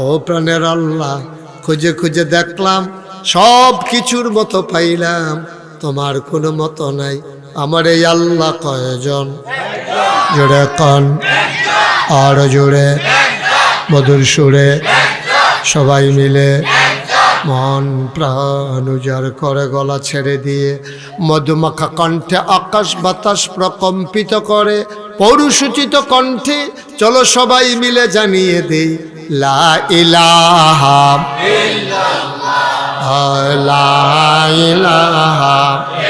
ও প্রাণের আল্লাহ, খুঁজে খুঁজে দেখলাম সব কিছুর মতো পাইলাম, তোমার কোনো মতো নাই। আমার এই আল্লাহ কয়জন? জোরে কন, আর জোরে, মধুর সুরে সবাই মিলে মন প্রাণ উজাড় করে গলা ছেড়ে দিয়ে মধুমাখা কণ্ঠে আকাশ বাতাস প্রকম্পিত করে পৌরুষোচিত কণ্ঠে চলো সবাই মিলে জানিয়ে দেই, লা ইলাহা ইল্লাল্লাহ, লা ইলাহা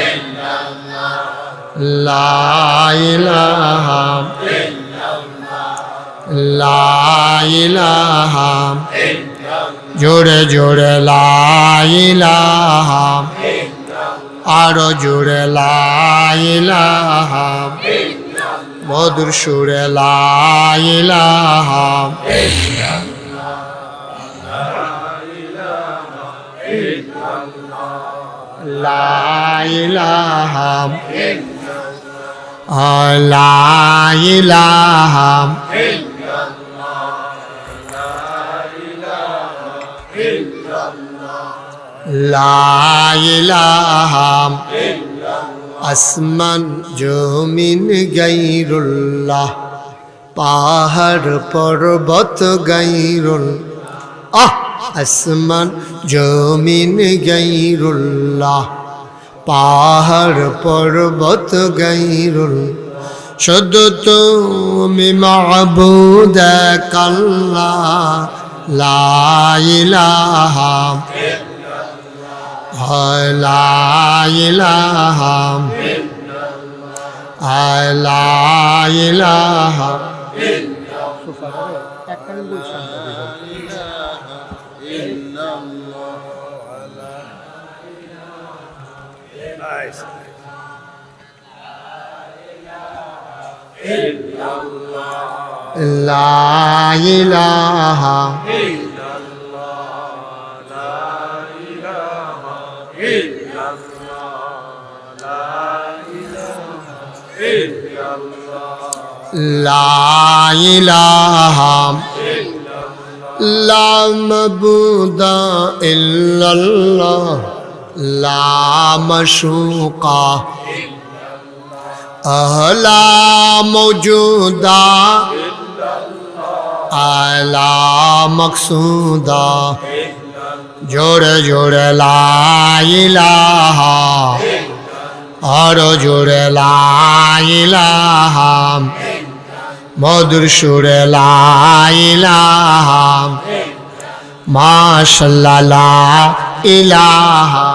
ইল্লাল্লাহ, লা ইলাহা ইল্লাল্লাহ, লা ইলাহা ইল্লাল্লাহ, জোরে জোরে লা ইলাহা ইল্লাল্লাহ, আরো জোরে লা ইলাহা ইল্লাল্লাহ, মধুর সুরে লা ইলাহা ইল্লাল্লাহ, লা ইলাহা ইল্লাল্লাহ, লা ইলাহা লা ইলাহা আসমান জমিন গায়রুল্লাহ, পাহাড় পর্বত গায়রুল্লাহ, আসমান জমিন গায়রুল্লাহ, পাহাড় পর্বত গায়রুল্লাহ, শুধু তুমি মাবুদ এক আল্লাহ, লা ইলাহা লা ইলাহা লা ইলাহা লা ইলাহা লা ইলাহা লা মাবুদা ইল্লাল্লাহ, লা মাশুকা লা মওজুদা লা মকসুদা, জোরে জোরে লা ইলাহা, আরো জোরে লা ইলাহা, মধুর সুরে লা ইলাহা, মাশাআল্লাহ লা ইলাহা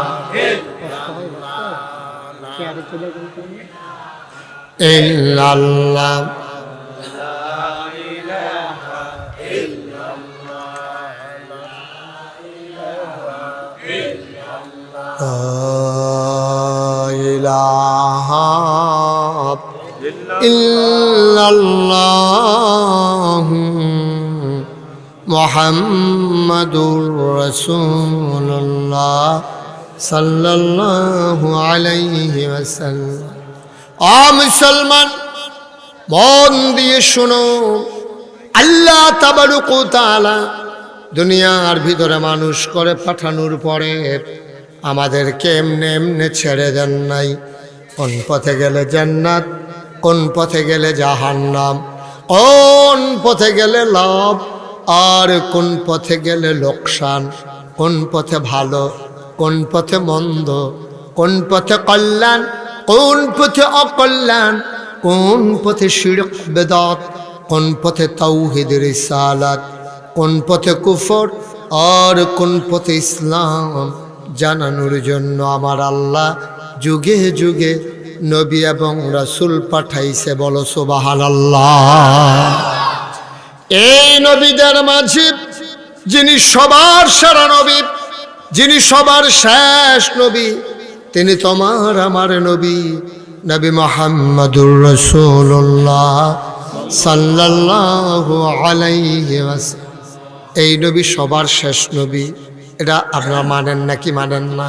ইল্লাল্লাহ, ইলাহা ইল্লাল্লাহ মুহাম্মাদুর রাসূলুল্লাহ সাল্লাল্লাহু আলাইহি ওয়াসাল্লাম। মুসলমান মন দিয়ে শোনো, আল্লাহ তাবারক ওয়া তাআলা দুনিয়ার ভিতরে মানুষ করে পাঠানোর পরে আমাদেরকে এমনি এমনি ছেড়ে দেন নাই। কোন পথে গেলে জান্নাত, কোন পথে গেলে জাহান্নাম, কোন পথে গেলে লাভ আর কোন পথে গেলে লোকসান, কোন পথে ভালো, কোন পথে মন্দ, কোন পথে কল্যাণ, কোন পথে অকল্যাণ, কোন পথে শিরক বেদাত, কোন পথে তাওহীদ রিসালাত, কোন পথে কুফর আর কোন পথে ইসলাম জানানোর জন্য আমার আল্লাহ যুগে যুগে নবী এবং রাসূল পাঠাইছে। বলো সুবহানাল্লাহ। এই নবীদের মাঝে যিনি সবার সেরা নবী, যিনি সবার শেষ নবী, তিনি তোমার আমার নবী, নবী মুহাম্মদুর রাসূলুল্লাহ সাল্লাল্লাহু আলাইহি ওয়াসাল্লাম। এই নবী সবার শেষ নবী, এটা আপনারা মানেন নাকি মানেন না?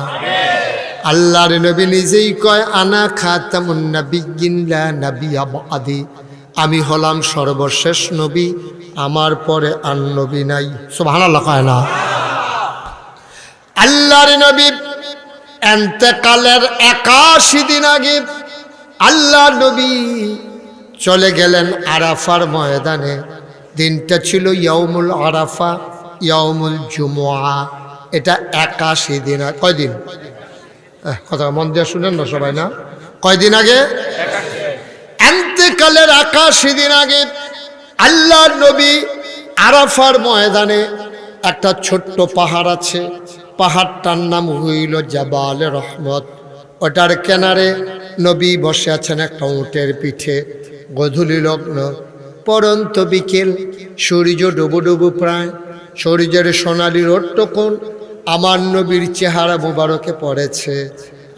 আল্লাহর নবী নিজেই কয়, আনা খাতামুন নাবিয়্যিন লা নাবিয়্যা বাদি, আমি হলাম সর্বশেষ নবী, আমার পরে আর নবী নাই। সুবহানাল্লাহ কয় না? আল্লাহর নবী ইন্তেকালের 81 দিন আগে আল্লাহর নবী চলে গেলেন আরাফার ময়দানে। দিনটা ছিল ইয়াউমুল আরাফা, ইয়াউমুল জুমুআ। এটা 81 দিন। কয়দিন? কথা মন দিয়ে শুনেন না সবাই, না কয়দিন আগে? ইন্তেকালের 81 দিন আগে আল্লাহর নবী আরাফার ময়দানে, একটা ছোট্ট পাহাড় আছে, পাহাড়টার নাম হইল জাবালে রহমত। ওটার কিনারে নবী বসে আছেন একটা উটের পিঠে। গধূলি লগ্ন, পরন্ত বিকেল, সূর্য ডুবু ডুবু প্রায়, সূর্যের সোনালি রোদটুকুন আমার নবীর চেহারা মুবারকে পড়েছে।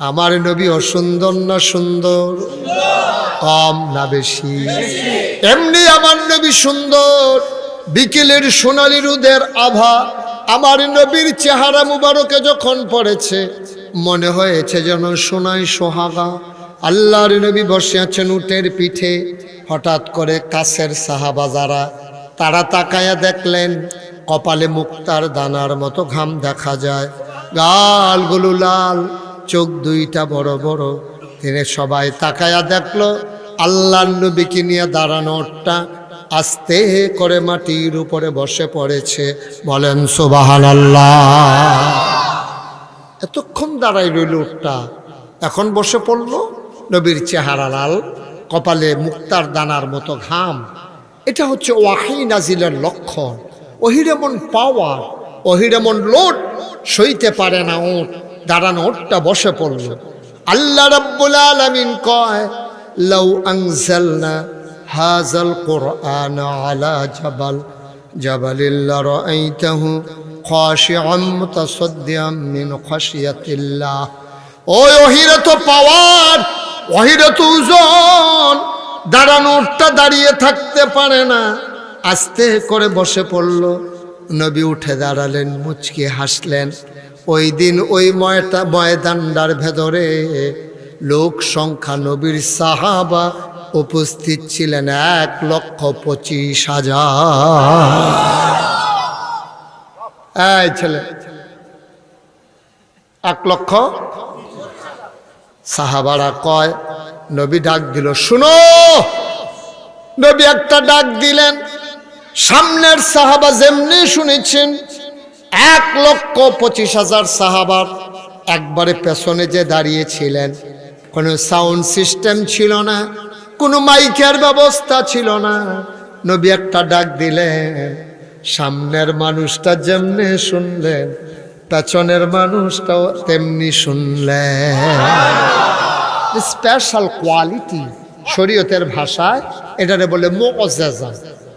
আমার নবী অসুন্দর না সুন্দর? কম না বেশি? এমনি আমার নবী সুন্দর। বিকেলের সোনালি রোদের আভা আমার নবীর চেহারা মুবারকে যখন পড়েছে, মনে হয়েছে যেন সোনায় সোহাগা। আল্লাহর নবী বসে আছেন উটের পিঠে। হঠাৎ করে কাছের সাহাবা যারা, তারা তাকায়া দেখলেন কপালে মুক্তার দানার মতো ঘাম দেখা যায়, গালগুলো লাল, চোখ দুইটা বড় বড়। তিনি সবাই তাকায়া দেখলো আল্লাহর নবীকে নিয়ে দাঁড়ানো উটটা আস্তে করে মাটির উপরে বসে পড়েছে। বলেন সুবহানাল্লাহ। এতক্ষণ দাঁড়াই রইল উটটা, এখন বসে পড়ল। নবীর চেহারা লাল, কপালে মুক্তার দানার মতো ঘাম। এটা হচ্ছে ওয়াহি নাজিলের লক্ষণ। ওহির এমন পাওয়ার, ওহির এমন লোড সইতে পারে না উট। দাঁড়ানো উটটা বসে পড়ল। আল্লাহ রাব্বুল আলামিন কয়, লাউ আনজালনা হাযাল কুরআন আলা জাবালিল লারাআইতাহু খাশিআম মুতাসাদ্দিআম মিন খাশিয়াতিল্লাহ। ওই ওহির তো পাওয়ার, ওহির তো ওজন। দাঁড়ানো উটটা দাঁড়িয়ে থাকতে পারে না, আস্তে করে বসে পড়ল। নবী উঠে দাঁড়ালেন, মুচকি হাসলেন। ওই দিন ওই ময়দানটার ভেতরে লোক সংখ্যা, নবীর সাহাবা উপস্থিত ছিলেন 1,25,000। এই ছেলে, 1,00,000 সাহাবারা কয়, নবী ডাক দিল, শুনো। নবী একটা ডাক দিলেন। সামনের সাহাবা যেমনি শুনেছেন, 1,25,000 সাহাবার একবারে পেছনে যে দাঁড়িয়েছিলেন। কোনো সাউন্ড সিস্টেম ছিল না, কোনো মাইকের ব্যবস্থা ছিল না। নবী একটা ডাক দিলেন, সামনের মানুষটা যেমনি শুনলেন, পেছনের মানুষটাও তেমনি শুনলেন। স্পেশাল কোয়ালিটি, শরীয়তের ভাষায় এটারে বলে মুআজ্জাজা।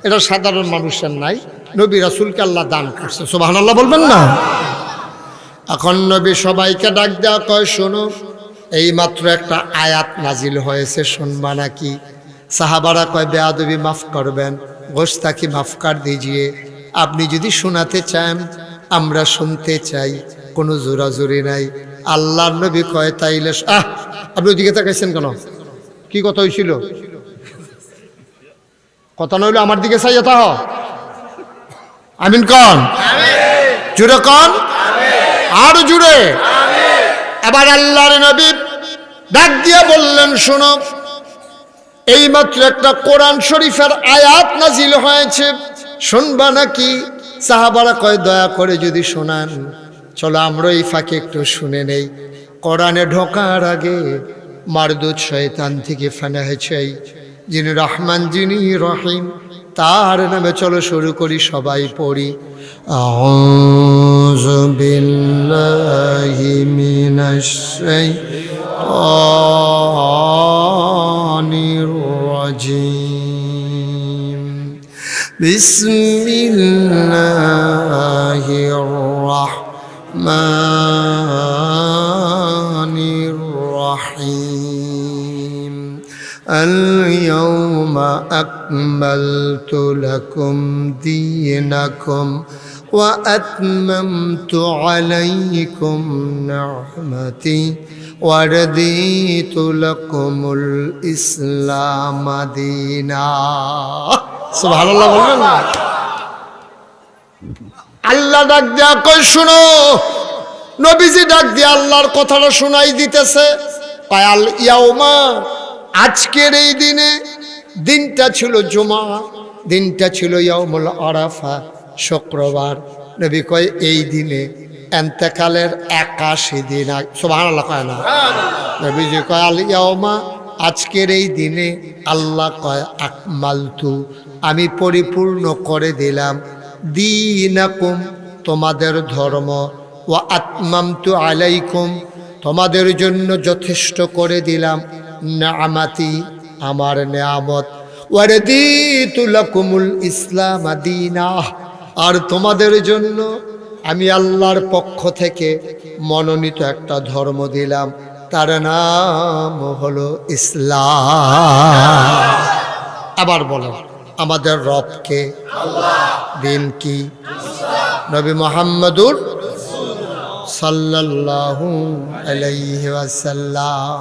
এটা সাধারণ মানুষের নাই, নবী রাসূলকে আল্লাহ দান করছে। সুবহানাল্লাহ বলবেন না? এখন নবী সবাইকে ডাক দেওয়া কয়, শোনো, এই মাত্র একটা আয়াত নাজিল হয়েছে, শুনবা নাকি? সাহাবারা কয়, বেয়াদবি মাফ করবেন, গোস্তাকি মাফ কর দিজিয়ে। আপনি যদি শোনাতে চান আমরা শুনতে চাই, কোনো জোরাজুরি নাই। আল্লাহর নবী কয়, তাইলে আপনি ওদিকে তাকাইছেন কেন? কি কথা হয়েছিল? কথা নইল আমার দিকে চাইয়া তাহ। আমিন কন, জুড়ে কন, আর জুড়ে। এবার আল্লাহর নবী ডাক দিয়ে বললেন, শোনো, এইমাত্র একটা কোরআন শরীফের আয়াত নাজিল হয়েছে, শুনবা নাকি? সাহাবারা কয়, দয়া করে যদি শোনান। চলো আমরা এই ফাঁকে একটু শুনে নেই। কোরআনে ঢোকার আগে মারদুদ শয়তান থেকে ফানা চাই, যিনি রহমান, যিনি রহিম, তার নামে চলো শুরু করি, সবাই পড়ি। আউযু বিল্লাহি মিনাশ শাইতানির রাজিম। বিসমিল্লাহির রাহমানির রাহিম। اليوم أكملت لكم دينكم وأتممت عليكم نعمتي ওয়ারদিতু লাকুমুল ইসলাম দীনা। সুবহানাল্লাহ বলবেন না? আল্লাহ ডাক দিয়া কই শুনো, নবীজি ডাক দিয়া আল্লাহর কথাটা শোনাই দিতেছে। কায়াল ইয়াউমা, আজকের এই দিনে, দিনটা ছিল জুমা, দিনটা ছিল ইয়াউমুল আরাফা, শুক্রবার। নবী কয় এই দিনে এন্তেকালের 81 দিন আগে। সুবহানাল্লাহ কয় না? নবীজি কয় আল ইয়াউমা, আজকের এই দিনে আল্লাহ কয় আকমালতু, আমি পরিপূর্ণ করে দিলাম দীনাকুম, তোমাদের ধর্ম, ওয়া আতমামতু আলাইকুম, তোমাদের জন্য যথেষ্ট করে দিলাম নিয়ামতি, আমার নিয়ামত, ওয়ারদিতু লাকুমুল ইসলাম দীনা, আর তোমাদের জন্য আমি আল্লাহর পক্ষ থেকে মনোনীত একটা ধর্ম দিলাম, তার নাম হলো ইসলাম। আবার বলো, আমাদের রবকে, দিন কি? নবী মুহাম্মদুর সাল্লাল্লাহু আলাইহি ওয়াসাল্লাম।